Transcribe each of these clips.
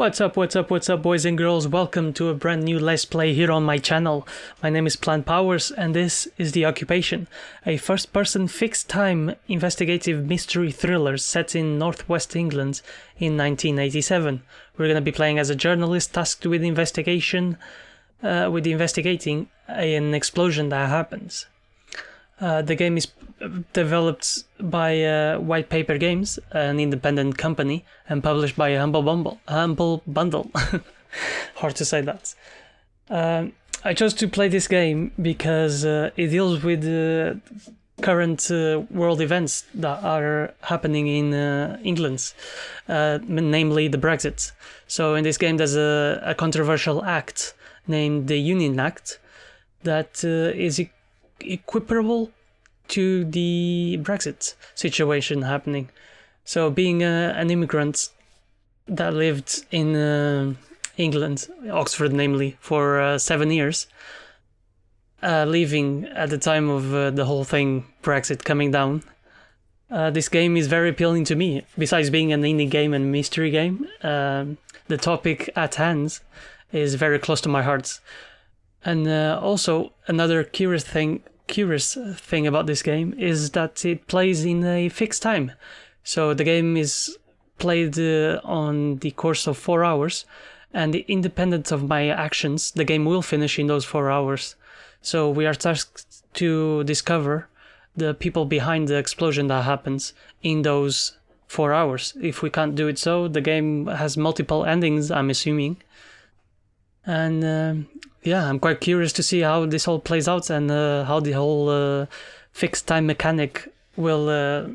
What's up, boys and girls? Welcome to a brand new Let's Play here on my channel. My name is Plant Powers, and this is The Occupation, a first-person fixed-time investigative mystery thriller set in northwest England in 1987. We're going to be playing as a journalist tasked with investigating an explosion that happens. The game is developed by White Paper Games, an independent company, and published by Humble Bundle. Hard to say that. I chose to play this game because it deals with current world events that are happening in England, namely the Brexit. So in this game there's a controversial act named the Union Act that is equiparable to the Brexit situation happening. So being an immigrant that lived in England, Oxford namely, for 7 years, leaving at the time of the whole thing, Brexit coming down, this game is very appealing to me. Besides being an indie game and mystery game, the topic at hand is very close to my heart. And also another curious thing about this game is that it plays in a fixed time. So the game is played on the course of 4 hours, and independent of my actions, the game will finish in those 4 hours. So we are tasked to discover the people behind the explosion that happens in those 4 hours. If we can't do it so, the game has multiple endings, I'm assuming. And yeah, I'm quite curious to see how this all plays out and how the whole fixed time mechanic will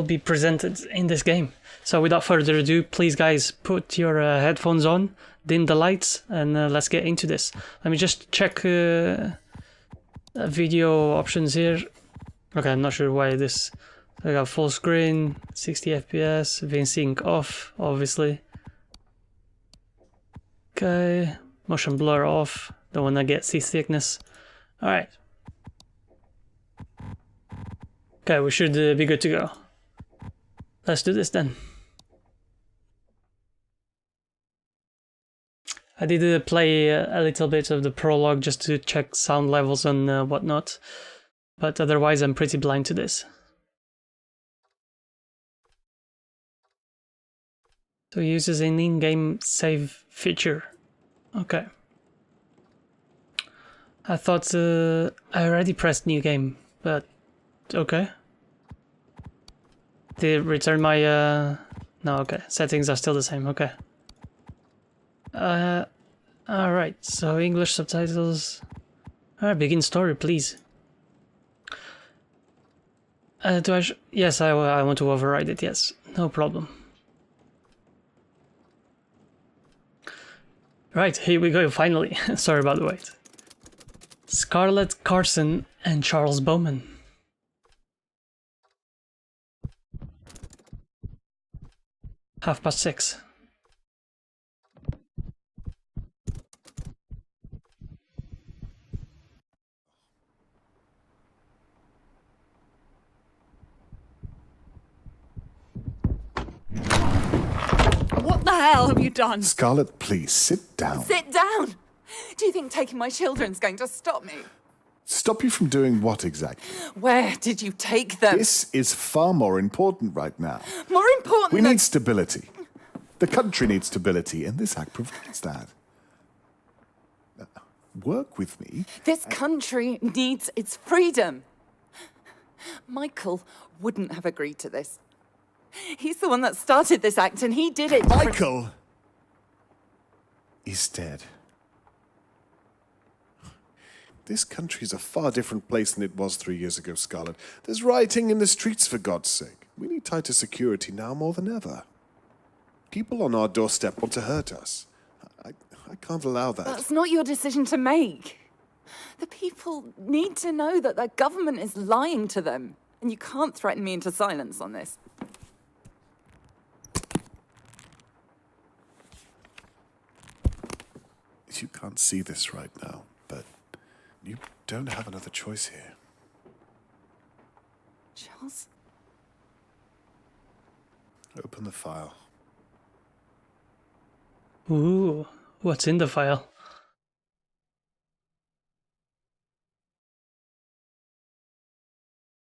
be presented in this game. So without further ado, please guys, put your headphones on, dim the lights, and let's get into this. Let me just check video options here. Okay, I'm not sure why this. I got full screen, 60 FPS, VSync off, obviously. Okay. Motion blur off, don't want to get seasickness. Alright. Okay, we should be good to go. Let's do this then. I did play a little bit of the prologue just to check sound levels and whatnot, but otherwise I'm pretty blind to this. So it uses an in-game save feature. Okay. I thought I already pressed new game, but okay. Did it return my no, okay. Settings are still the same, okay. Alright, so English subtitles. Alright, begin story, please. Yes, I want to override it, yes. No problem. Right, here we go, finally. Sorry about the wait. Scarlett Carson and Charles Bowman. Half past 6. What the hell have you done? Scarlett, please, sit down. Sit down! Do you think taking my children's going to stop me? Stop you from doing what exactly? Where did you take them? This is far more important right now. More important We than... need stability. The country needs stability, and this act provides that. Work with me. This country needs its freedom. Michael wouldn't have agreed to this. He's the one that started this act, and he did it... Michael is dead. This country is a far different place than it was 3 years ago, Scarlett. There's rioting in the streets, for God's sake. We need tighter security now more than ever. People on our doorstep want to hurt us. I can't allow that. That's not your decision to make. The people need to know that their government is lying to them, and you can't threaten me into silence on this. You can't see this right now, but you don't have another choice here. Charles? Open the file. Ooh, what's in the file?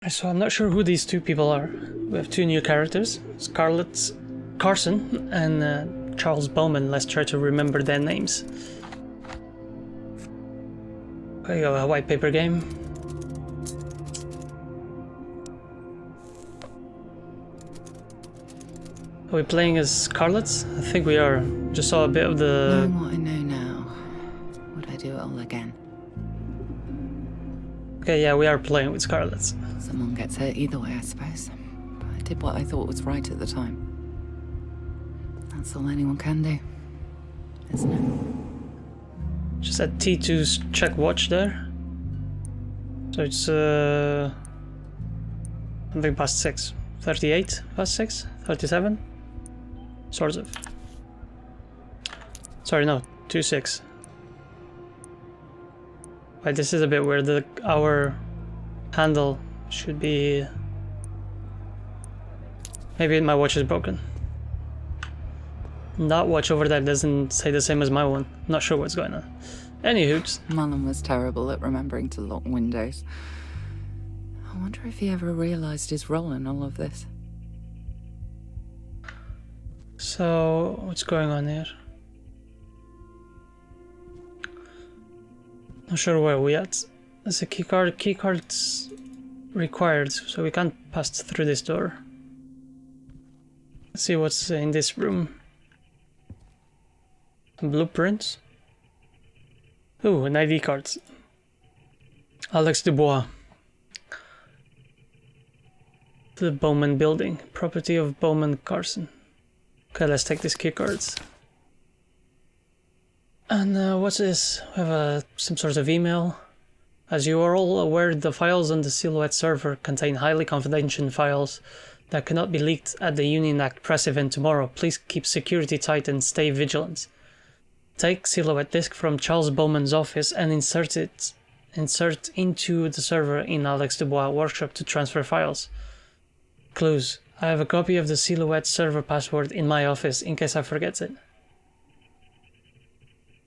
So I'm not sure who these two people are. We have two new characters, Scarlett Carson and Charles Bowman. Let's try to remember their names. Okay, a white paper game. Are we playing as Scarlett? I think we are. Just saw a bit of the... Knowing what I know now, would I do it all again? Okay, yeah, we are playing with Scarlett. Someone gets hurt either way, I suppose. But I did what I thought was right at the time. That's all anyone can do, isn't it? Just at T2's check watch there. So it's something past 6. 38 past 6? 37? Sort of. Sorry, no, 2-6. Wait, this is a bit weird. Our handle should be... Maybe my watch is broken. That watch over there doesn't say the same as my one. Not sure what's going on. Anywho. Mullen was terrible at remembering to lock windows. I wonder if he ever realised his role in all of this. So, what's going on here? Not sure where we at. There's a keycard. Keycard's required, so we can't pass through this door. Let's see what's in this room. Blueprints. Ooh, an ID card. Alex Dubois. The Bowman building. Property of Bowman Carson. Okay, let's take these keycards. And what's this? We have some sort of email. As you are all aware, the files on the Silhouette server contain highly confidential files that cannot be leaked at the Union Act press event tomorrow. Please keep security tight and stay vigilant. Take Silhouette disk from Charles Bowman's office and insert into the server in Alex Dubois' workshop to transfer files. Clues. I have a copy of the Silhouette server password in my office in case I forget it.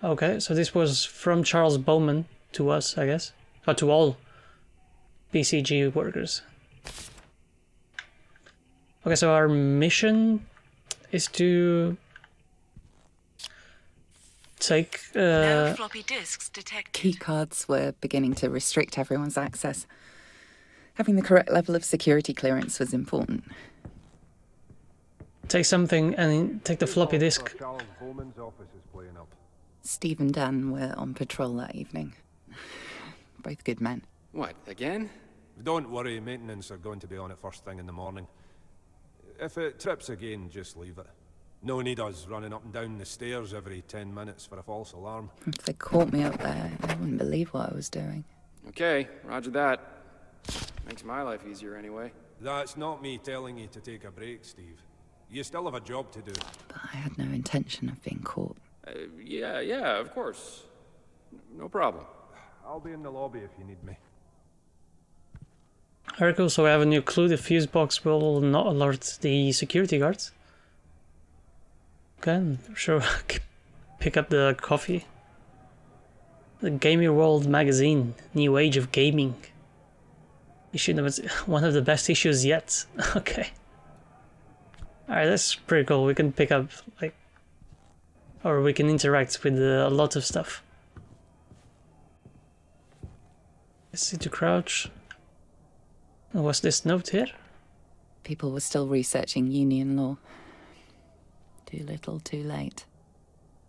Okay, so this was from Charles Bowman to us, I guess. Or to all BCG workers. Okay, so our mission is to take... No floppy disks detected. Keycards were beginning to restrict everyone's access. Having the correct level of security clearance was important. Take something and take the floppy disk. Charles Bowman's office is playing up. Steve and Dan were on patrol that evening. Both good men. What, again? Don't worry, maintenance are going to be on it first thing in the morning. If it trips again, just leave it. No need us running up and down the stairs every 10 minutes for a false alarm. If they caught me up there, I wouldn't believe what I was doing. Okay, roger that. Makes my life easier anyway. That's not me telling you to take a break, Steve. You still have a job to do. But I had no intention of being caught. Yeah, of course. No problem. I'll be in the lobby if you need me. Very cool, so we have a new clue. The fuse box will not alert the security guards. Okay, I'm sure pick up the coffee. The Gaming World magazine, New Age of Gaming. Issue number one of the best issues yet. Okay. Alright, that's pretty cool. We can pick up, like, or we can interact with a lot of stuff. Let's see to crouch. And what's this note here? People were still researching union law. Too little, too late.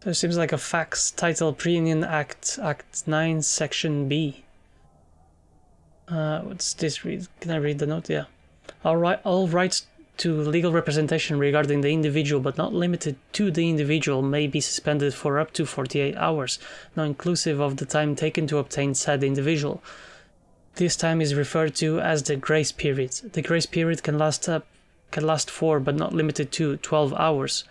So it seems like a fax titled Pre-Union Act, Act 9, Section B. What's this read? Can I read the note? Yeah. All rights to legal representation regarding the individual, but not limited to the individual, may be suspended for up to 48 hours, not inclusive of the time taken to obtain said individual. This time is referred to as the grace period. The grace period can last for, but not limited to, 12 hours.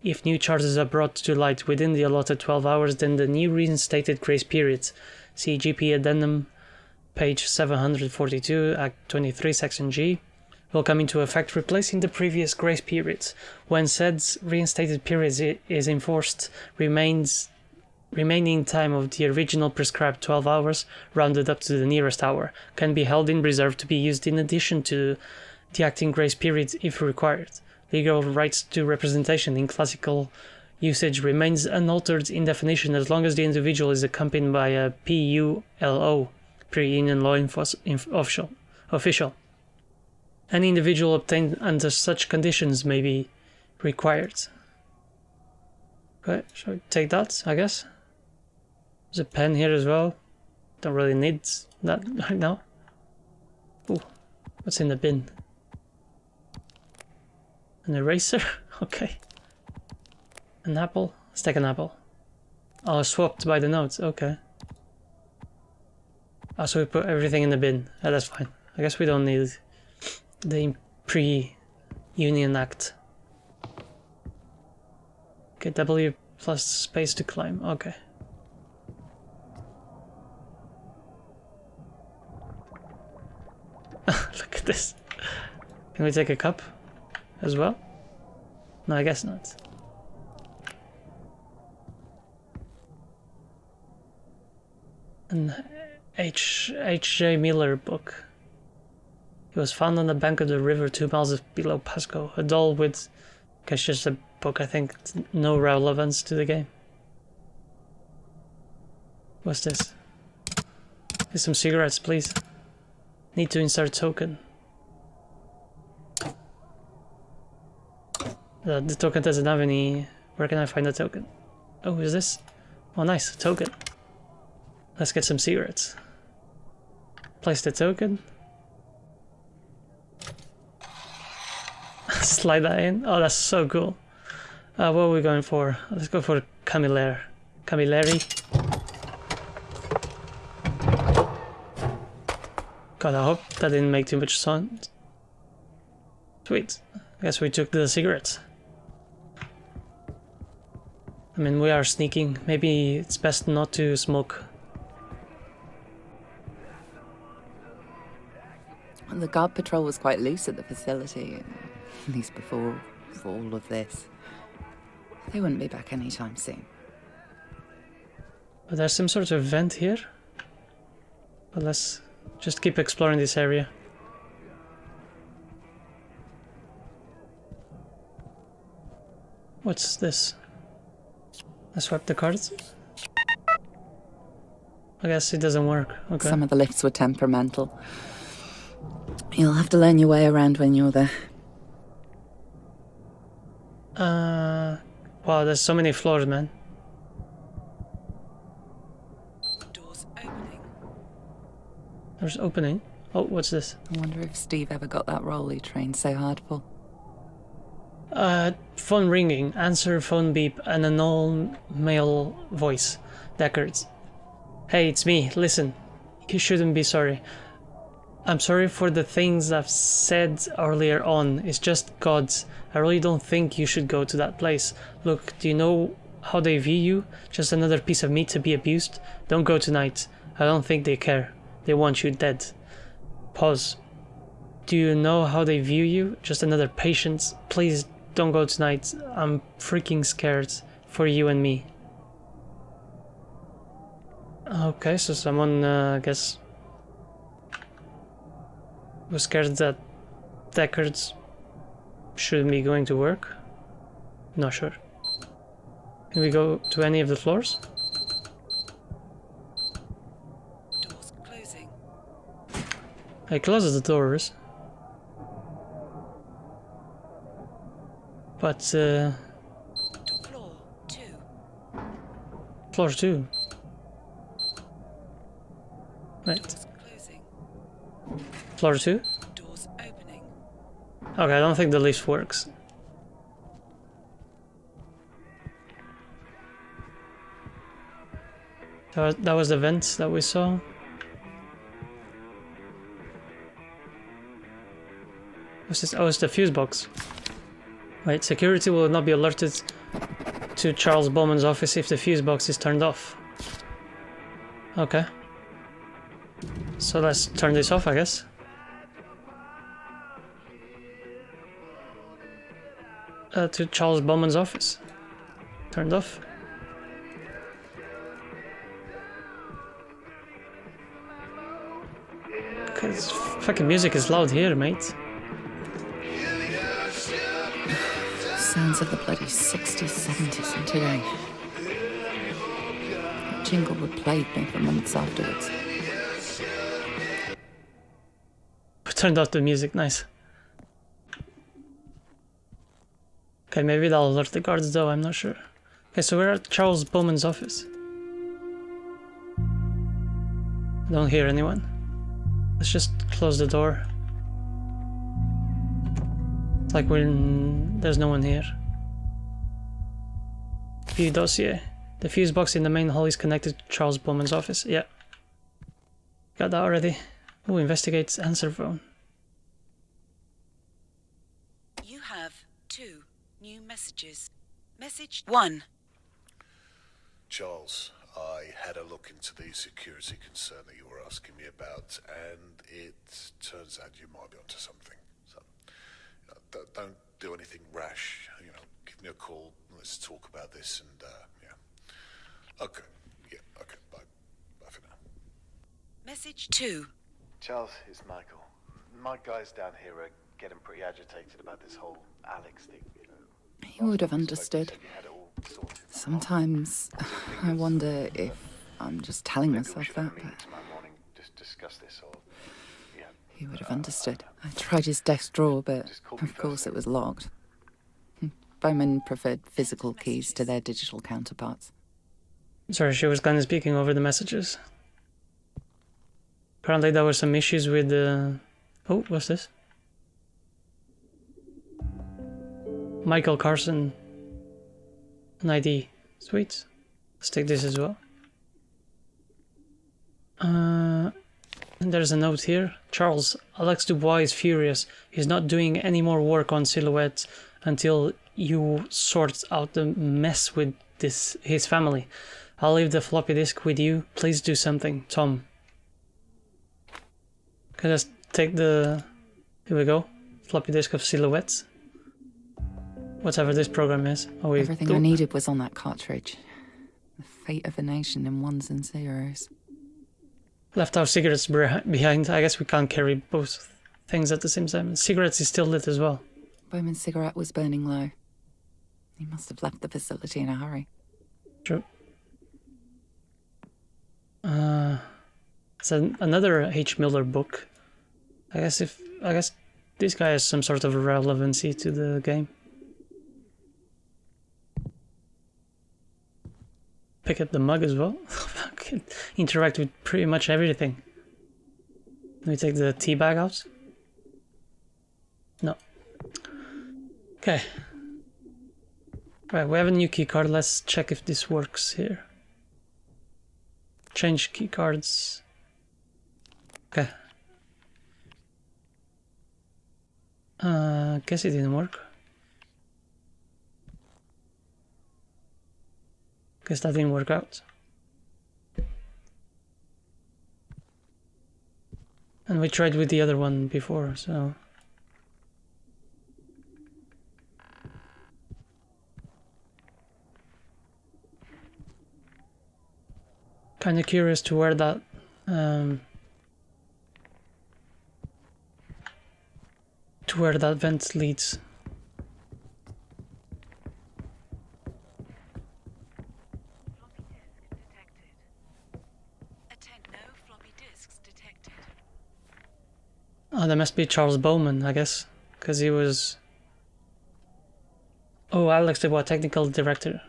If new charges are brought to light within the allotted 12 hours, then the new reinstated grace period. See GP Addendum, page 742, Act 23, Section G, will come into effect, replacing the previous grace periods. When said reinstated period is enforced, remaining time of the original prescribed 12 hours, rounded up to the nearest hour, can be held in reserve to be used in addition to the acting grace period if required. Legal rights to representation in classical usage remains unaltered in definition as long as the individual is accompanied by a PULO, pre-union law official. Any individual obtained under such conditions may be required. Okay, shall we take that, I guess? There's a pen here as well. Don't really need that right now. Ooh, what's in the bin? An eraser? Okay. An apple? Let's take an apple. Oh, swapped by the notes, okay. Oh, so we put everything in the bin. Oh, that's fine. I guess we don't need the pre-Union Act. Okay, W plus space to climb, okay. Look at this. Can we take a cup as well? No, I guess not. An H.J. Miller book. It was found on the bank of the river 2 miles below Pasco. A doll with... Okay, it's just a book, I think. No relevance to the game. What's this? Here's some cigarettes, please. Need to insert token. The token doesn't have any... Where can I find the token? Oh, is this? Oh, nice. Token. Let's get some cigarettes. Place the token. Slide that in. Oh, that's so cool. What are we going for? Let's go for Camilleri. God, I hope that didn't make too much sound. Sweet. I guess we took the cigarettes. I mean, we are sneaking. Maybe it's best not to smoke. The guard patrol was quite loose at the facility, at least before all of this. They wouldn't be back anytime soon. But there's some sort of vent here. But let's just keep exploring this area. What's this? I swipe the cards. I guess it doesn't work. Okay. Some of the lifts were temperamental. You'll have to learn your way around when you're there. Wow, there's so many floors, man. Doors opening. There's opening. Oh, what's this? I wonder if Steve ever got that role he trained so hard for. Phone ringing. Answer phone beep. An unknown male voice. Deckard. Hey, it's me. Listen. You shouldn't be sorry. I'm sorry for the things I've said earlier on. It's just gods. I really don't think you should go to that place. Look, do you know how they view you? Just another piece of meat to be abused? Don't go tonight. I don't think they care. They want you dead. Pause. Do you know how they view you? Just another patient. Please don't go tonight. I'm freaking scared for you and me. Okay, so someone, I guess, was scared that Deckard shouldn't be going to work. Not sure. Can we go to any of the floors? Doors closing. I closed the doors. But, Floor 2. floor 2. Right. Doors closing. Floor 2? Doors opening. Okay, I don't think the lift works. That was the vent that we saw. What's this? Oh, it's the fuse box. Right, security will not be alerted to Charles Bowman's office if the fuse box is turned off. Okay. So let's turn this off, I guess. to Charles Bowman's office. Turned off. Cause fucking music is loud here, mate. Sounds of the bloody 60s, 70s and today. That jingle would plague me for months afterwards. Turned off the music, nice. Okay, maybe that'll alert the guards though, I'm not sure. Okay, so we're at Charles Bowman's office. Don't hear anyone. Let's just close the door. It's like there's no one here. View dossier. The fuse box in the main hall is connected to Charles Bowman's office. Yeah. Got that already. Ooh, investigates answer phone. You have 2 new messages. Message 1. Charles, I had a look into the security concern that you were asking me about, and it turns out you might be onto something. So, don't do anything rash. Give me a call. Let's talk about this, and yeah. Okay. Yeah. Okay. Bye. Bye for now. Message 2. Charles, it's Michael. My guys down here are getting pretty agitated about this whole Alex thing. He would have understood. Sometimes I wonder if I'm just telling myself that, but Tomorrow morning, just discuss this, or yeah. he would have understood. I tried his desk drawer, but of course it was locked. Bowman preferred physical keys to their digital counterparts. Sorry, she was kind of speaking over the messages. Apparently there were some issues with the... Oh, what's this? Michael Carson. An ID. Sweet. Let's take this as well. And there's a note here. Charles, Alex Dubois is furious. He's not doing any more work on Silhouette until you sort out the mess with his family. I'll leave the floppy disk with you. Please do something, Tom. Okay, let's take the... Here we go. Floppy disk of Silhouette. Whatever this program is. Oh, Everything I needed was on that cartridge. The fate of a nation in ones and zeros. Left our cigarettes behind. I guess we can't carry both things at the same time. Cigarettes is still lit as well. Bowman's cigarette was burning low. He must have left the facility in a hurry. True. It's another H. Miller book. I guess this guy has some sort of relevancy to the game. Pick up the mug as well. Interact with pretty much everything. Let me take the tea bag out. No. Okay. Right, we have a new keycard. Let's check if this works here. Change keycards. Okay. Guess it didn't work. Guess that didn't work out. And we tried with the other one before, so... Kinda curious to where that... to where that vent leads. Oh, that must be Charles Bowman, I guess, because he was... Oh, Alex Dubois, technical director.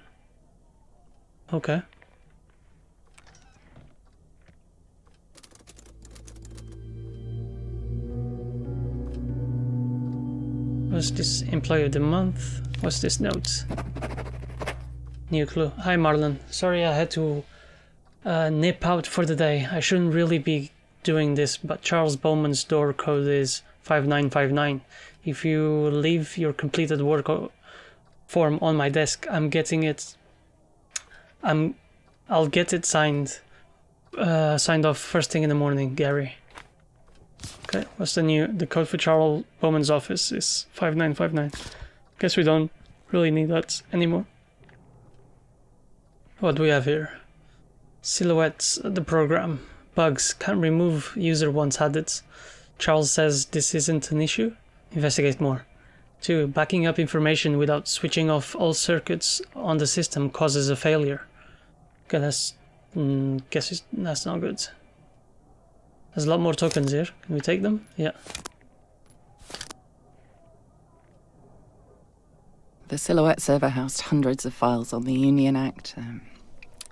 Okay. What's this? Employee of the month? What's this note? New clue. Hi Marlon. Sorry I had to nip out for the day. I shouldn't really be doing this, but Charles Bowman's door code is 5959. If you leave your completed work form on my desk, I'll get it signed off first thing in the morning, Gary. Okay, what's the code for Charles Bowman's office is 5959. Guess we don't really need that anymore. What do we have here? Silhouettes, the program. Bugs, can't remove, user once had it. Charles says this isn't an issue. Investigate more. 2. Backing up information without switching off all circuits on the system causes a failure. Okay, that's... that's not good. There's a lot more tokens here. Can we take them? Yeah. The Silhouette server housed hundreds of files on the Union Act.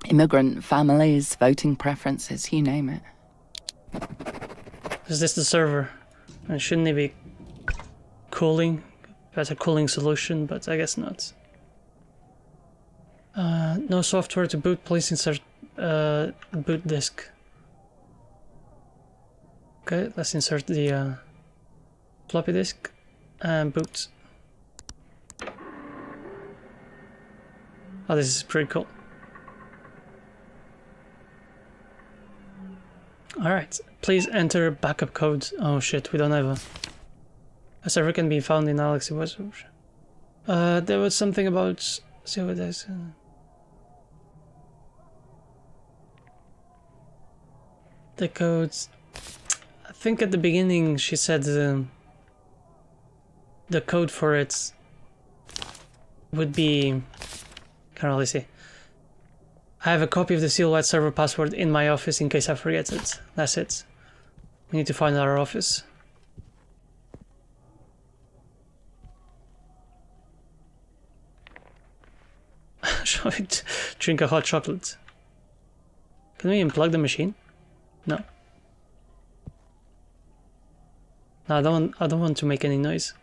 Immigrant families, voting preferences, you name it. Is this the server? And shouldn't it be cooling? Better cooling solution, but I guess not. No software to boot. Please insert boot disk. Okay, let's insert the floppy disk and boot. Oh, this is pretty cool. Alright, please enter backup code. Oh shit, we don't have a server can be found in Alex's website. There was something about... See what that is. The codes... I think at the beginning she said the code for it would be... Can't really see. I have a copy of the Silhouette server password in my office in case I forget it. That's it. We need to find our office. Shall we drink a hot chocolate? Can we unplug the machine? No. No, I don't want to make any noise.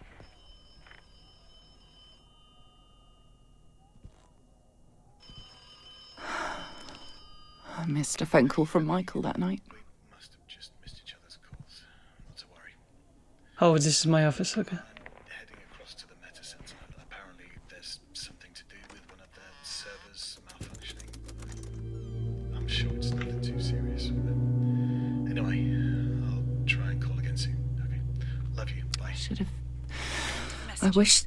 I missed a phone call from Michael that night. We must have just missed each other's calls. Not to worry. Oh, this is my office, okay. Heading across to the Meta Center. Apparently, there's something to do with one of their servers malfunctioning. I'm sure it's nothing too serious. But anyway, I'll try and call again soon. Okay. Love you. Bye. Should have. I wish.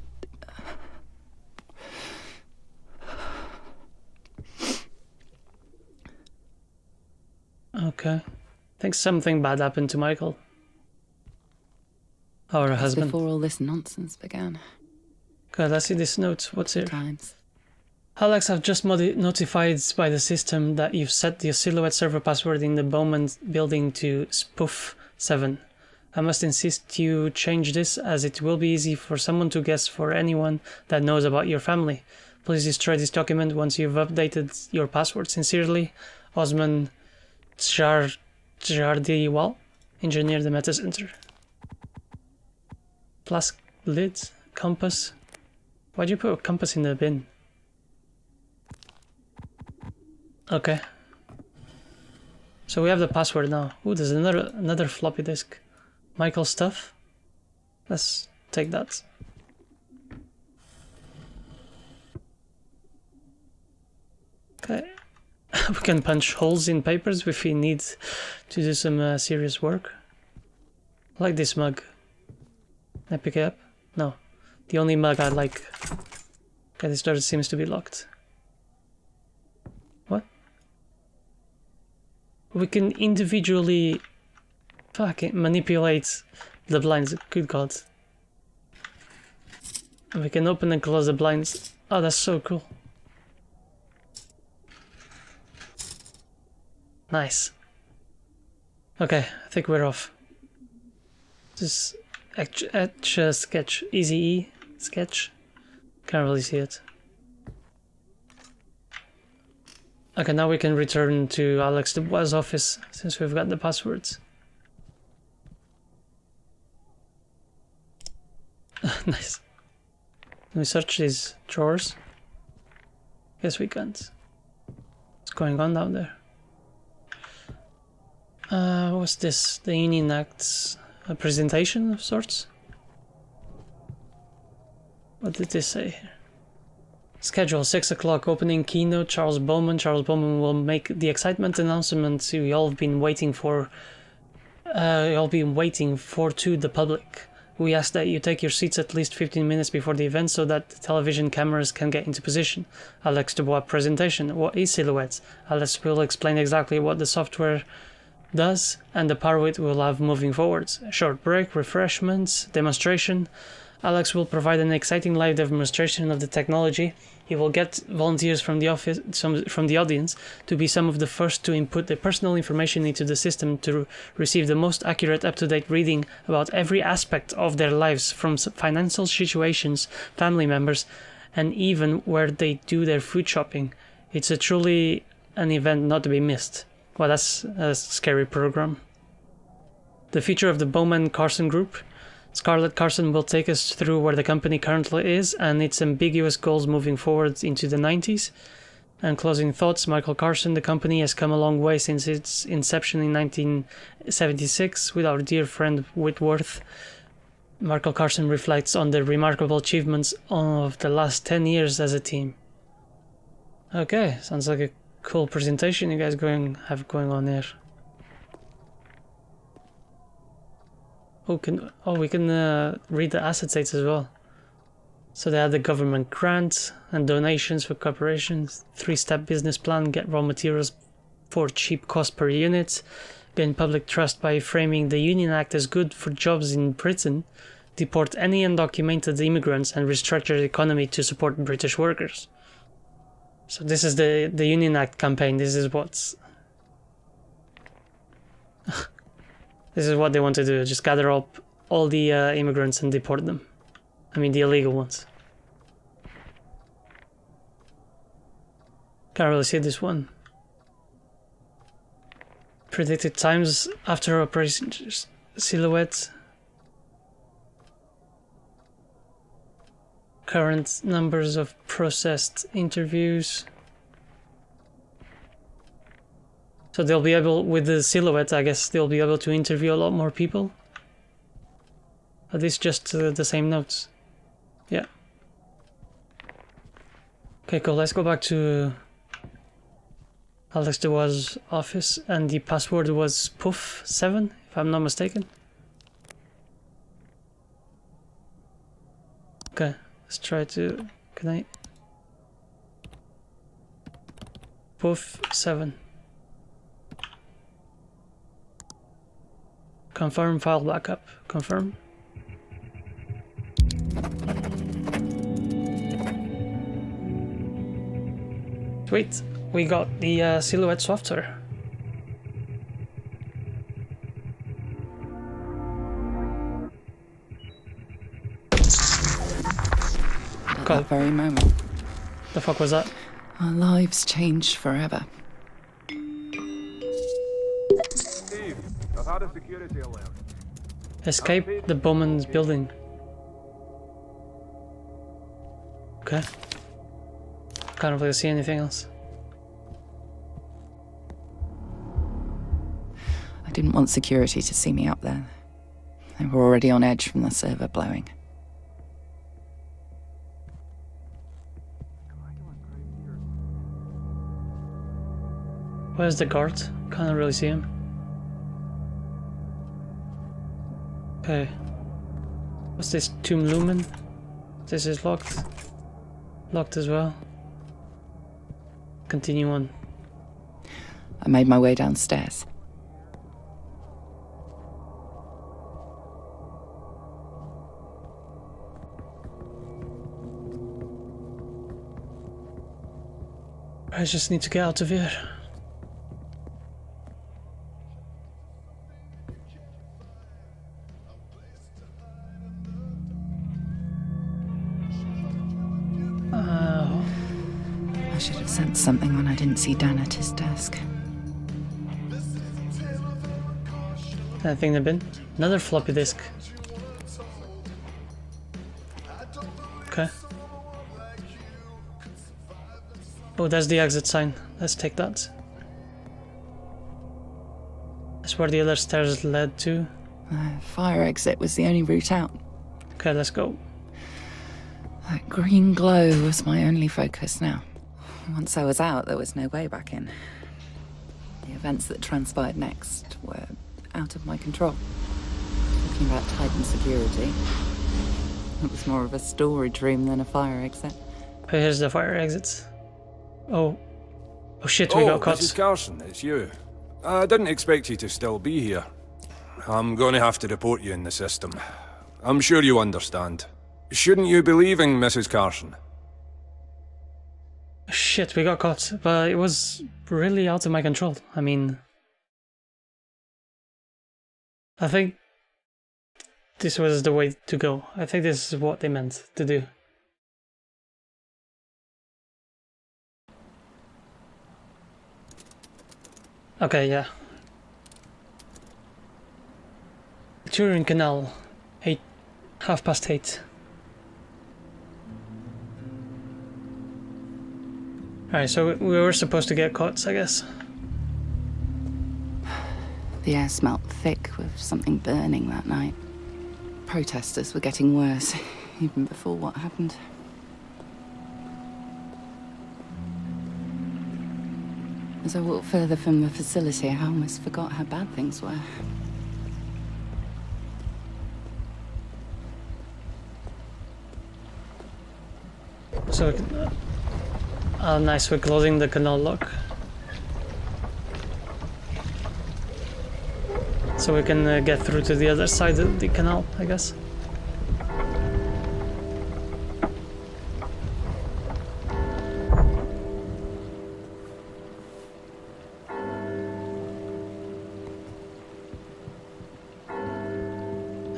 Okay. I think something bad happened to Michael. Our husband. Before all this nonsense began. Okay, let's see this note. What's here? Times. Alex, I've just notified by the system that you've set the Silhouette server password in the Bowman building to spoof 7. I must insist you change this, as it will be easy for someone to guess for anyone that knows about your family. Please destroy this document once you've updated your password. Sincerely, Osman Jardiwal, engineer, the Meta Center. Flask lid, compass. Why'd you put a compass in the bin? Okay. So we have the password now. Ooh, there's another floppy disk. Michael stuff. Let's take that. Okay. We can punch holes in papers if we need to do some serious work. I like this mug. Can I pick it up? No. The only mug I like. Okay, this door seems to be locked. What? We can individually manipulate the blinds. Good God. We can open and close the blinds. Oh, that's so cool. Nice. Okay, I think we're off. Just etch sketch. Easy E sketch. Can't really see it. Okay, now we can return to Alex Dubois' office since we've got the passwords. Nice. Can we search these drawers? Guess we can't. What's going on down there? What's this? The Union Act's a presentation of sorts? What did this say here? Schedule 6 o'clock opening keynote. Charles Bowman. Charles Bowman will make the excitement announcement we all been waiting for. To the public. We ask that you take your seats at least 15 minutes before the event so that the television cameras can get into position. Alex Dubois presentation. What is Silhouettes? Alex will explain exactly what the software does and the power it will have moving forwards. A short break, refreshments, demonstration. Alex will provide an exciting live demonstration of the technology. He will get volunteers from the audience to be some of the first to input their personal information into the system to receive the most accurate, up-to-date reading about every aspect of their lives, from financial situations, family members, and even where they do their food shopping. It's truly an event not to be missed. Well, that's a scary program. The future of the Bowman Carson Group. Scarlett Carson will take us through where the company currently is and its ambiguous goals moving forward into the 90s. And closing thoughts, Michael Carson, the company has come a long way since its inception in 1976 with our dear friend Whitworth. Michael Carson reflects on the remarkable achievements of the last 10 years as a team. Okay, sounds like a cool presentation you guys have going on here. We can read the asset states as well. So they have the government grants and donations for corporations, 3-step business plan, get raw materials for cheap cost per unit, gain public trust by framing the Union Act as good for jobs in Britain, deport any undocumented immigrants and restructure the economy to support British workers. So this is the Union Act campaign. This is what's... This is what they want to do, just gather up all the immigrants and deport them. I mean, the illegal ones. Can't really see this one. Predicted times after Operation Silhouette. Current numbers of processed interviews. So they'll be able, with the Silhouette, I guess they'll be able to interview a lot more people. Are these just the same notes? Yeah. Okay, cool. Let's go back to Alex Dubois' office, and the password was Puff7, if I'm not mistaken. Okay, let's try to... Can I... Puff7. Confirm file backup. Confirm. Sweet. We got the Silhouette software. At that very moment, The fuck was that? our lives changed forever. Steve, I've had a security alert. Escape the Bowman's building. Okay. Can't really see anything else. I didn't want security to see me up there. They were already on edge from the server blowing. Where's the guard? Can't really see him. Okay. What's this? Tomb Lumen? This is locked. Locked as well. Continue on. I made my way downstairs. I just need to get out of here. I should have sent something when I didn't see Dan at his desk. Anything in the bin? Another floppy disk. Okay. Oh, there's the exit sign. Let's take that. That's where the other stairs led to. The fire exit was the only route out. Okay, let's go. That green glow was my only focus now. Once I was out, there was no way back in. The events that transpired next were out of my control. talking about Titan security. It was more of a storage room than a fire exit. Here's the fire exits. Oh. Oh shit, we got caught. Mrs. Carson, it's you. I didn't expect you to still be here. I'm going to have to report you in the system. I'm sure you understand. Shouldn't you be leaving, Mrs. Carson? Shit, we got caught. But it was really out of my control. I mean... I think this was the way to go. I think this is what they meant to do. Okay, yeah. Turin Canal, 8:30. Alright, so we were supposed to get caught, I guess. The air smelt thick with something burning that night. Protesters were getting worse, even before what happened. As I walked further from the facility, I almost forgot how bad things were. So, oh nice, we're closing the canal lock. So we can get through to the other side of the canal, I guess.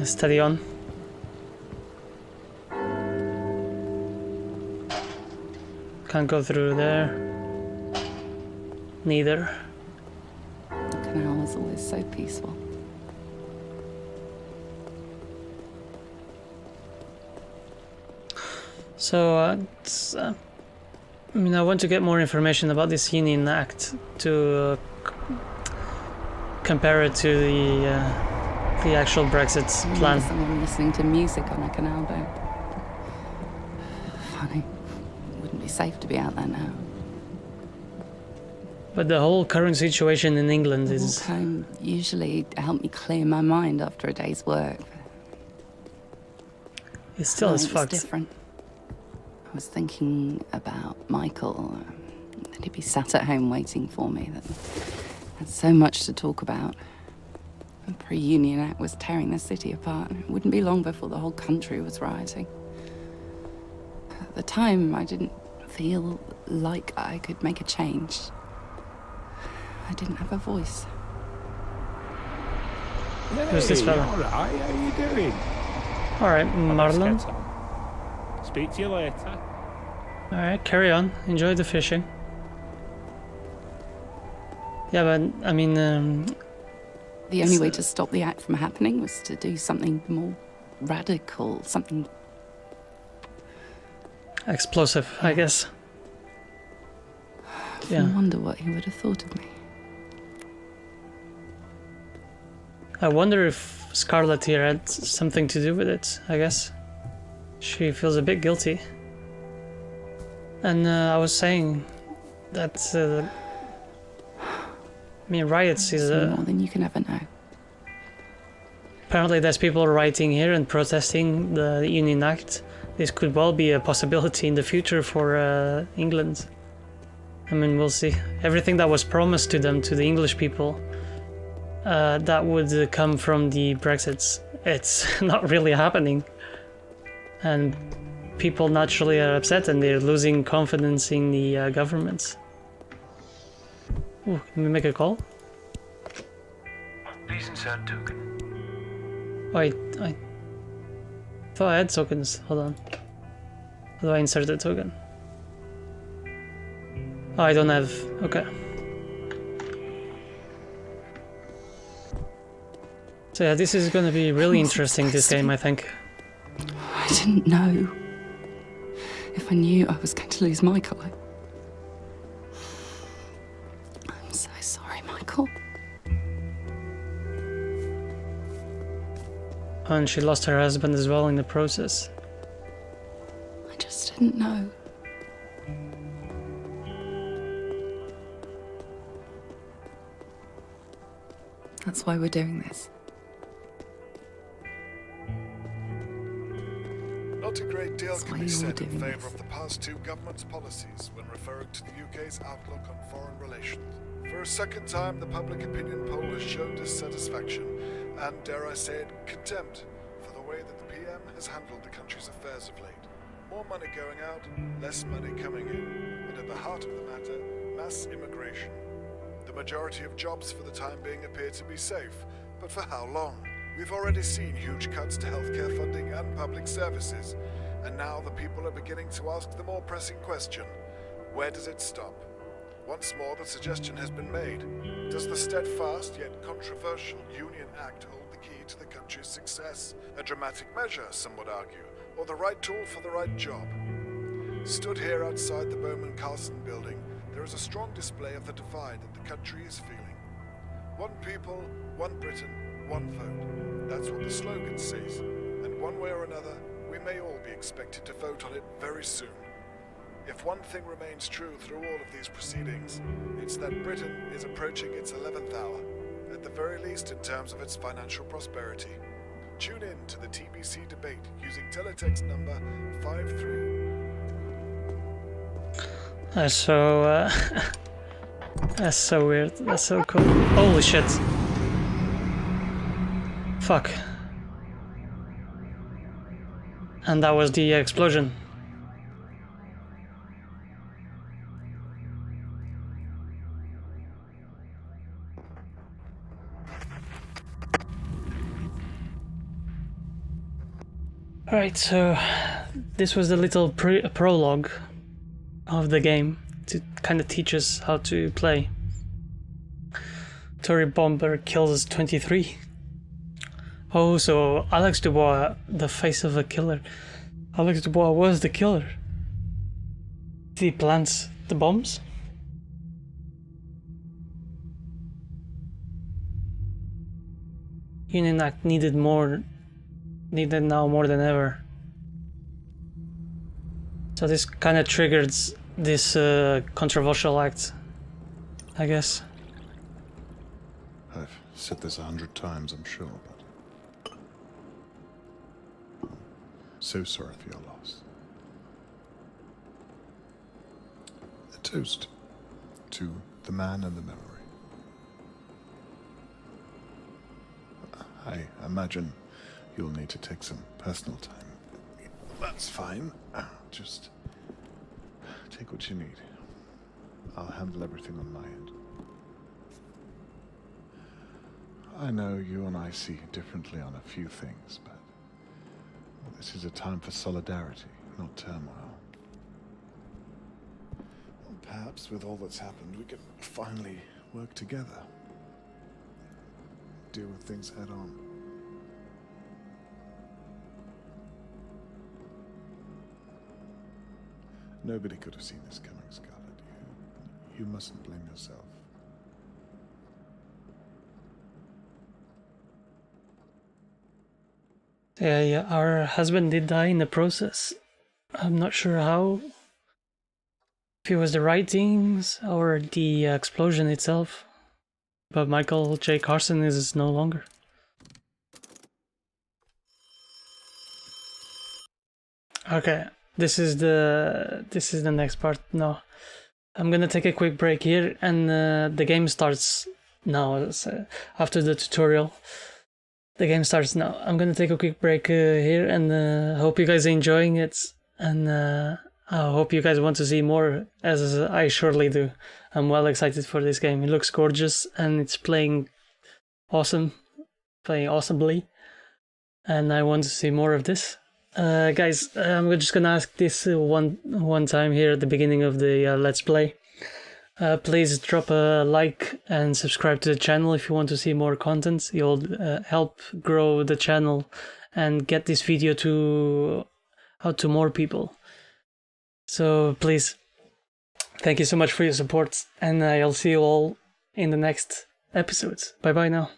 Steady on. Can't go through there. Neither. The canal was always so peaceful. So, I mean, I want to get more information about this Union Act to compare it to the actual Brexit plan. Someone listening to music on a canal boat. Funny. Wouldn't be safe to be out there now. But the whole current situation in England is... Walk home usually helped me clear my mind after a day's work. It still is It's fucked. different. I was thinking about Michael, that he'd be sat at home waiting for me, that had so much to talk about. The pre-Union Act was tearing the city apart. It wouldn't be long before the whole country was rioting. At the time, I didn't feel like I could make a change. I didn't have a voice. Who's this fella? Alright, how you doing? Alright, Marlon. Speak to you later. Alright, carry on. Enjoy the fishing. Yeah, but, I mean... The only way to stop the act from happening was to do something more radical, something... explosive, I guess. I wonder what he would have thought of me. I wonder if Scarlett here had something to do with it, I guess. She feels a bit guilty. And I was saying that... I mean, riots is... more than you can ever know. Apparently there's people rioting here and protesting the Union Act. This could well be a possibility in the future for England. I mean, we'll see. Everything that was promised to them, to the English people, that would come from the Brexits. It's not really happening. And people naturally are upset and they're losing confidence in the governments. Ooh, can we make a call? Please insert token. Wait, I thought I had tokens. Hold on. How do I insert a token? Oh, I don't have. Okay. So yeah, this is going to be really interesting, this game, I think. I didn't know. If I knew I was going to lose Michael, I'm so sorry, Michael. And she lost her husband as well in the process. I just didn't know. That's why we're doing this. Not a great deal That's can why be you're said in doing favour this. of the past two governments' policies when referring to the UK's outlook on foreign relations. For a second time, the public opinion poll has shown dissatisfaction and, dare I say it, contempt for the way that the PM has handled the country's affairs of late. More money going out, less money coming in, and at the heart of the matter, mass immigration. The majority of jobs for the time being appear to be safe, but for how long? We've already seen huge cuts to healthcare funding and public services, and now the people are beginning to ask the more pressing question: where does it stop? Once more, the suggestion has been made. Does the steadfast yet controversial Union Act hold the key to the country's success? A dramatic measure, some would argue, or the right tool for the right job? Stood here outside the Bowman Carlson building, there is a strong display of the divide that the country is feeling. One people, one Britain, one vote. That's what the slogan says. And one way or another, we may all be expected to vote on it very soon. If one thing remains true through all of these proceedings, it's that Britain is approaching its 11th hour, at the very least in terms of its financial prosperity. Tune in to the TBC debate using teletext number 53. That's so, that's so weird. That's so cool. Holy shit. Fuck. And that was the explosion. Alright, so this was the little prologue of the game to kind of teach us how to play. Tory Bomber kills 23. Oh, so Alex Dubois, the face of a killer. Alex Dubois was the killer. He plants the bombs? Union Act needed now more than ever. So this kind of triggered this controversial act, I guess. I've said this 100 times, I'm sure, but... so sorry for your loss. A toast to the man and the memory. I imagine you'll need to take some personal time. That's fine. Just take what you need. I'll handle everything on my end. I know you and I see differently on a few things, but this is a time for solidarity, not turmoil. Well, perhaps with all that's happened, we can finally work together. Deal with things head on. Nobody could have seen this coming, Scarlet. You mustn't blame yourself. Yeah, our husband did die in the process. I'm not sure how. If it was the writings or the explosion itself. But Michael J. Carson is no longer. Okay, this is the next part now. I'm gonna take a quick break here, and the game starts now. After the tutorial, the game starts now. I'm gonna take a quick break here, and hope you guys are enjoying it, and I hope you guys want to see more, as I surely do. I'm well excited for this game. It looks gorgeous, and it's playing awesome, playing awesomely, and I want to see more of this. Guys, I'm just gonna ask this one time here at the beginning of the Let's Play. Please drop a like and subscribe to the channel if you want to see more content. You'll help grow the channel and get this video out to more people. So please, thank you so much for your support, and I'll see you all in the next episodes. Bye bye now.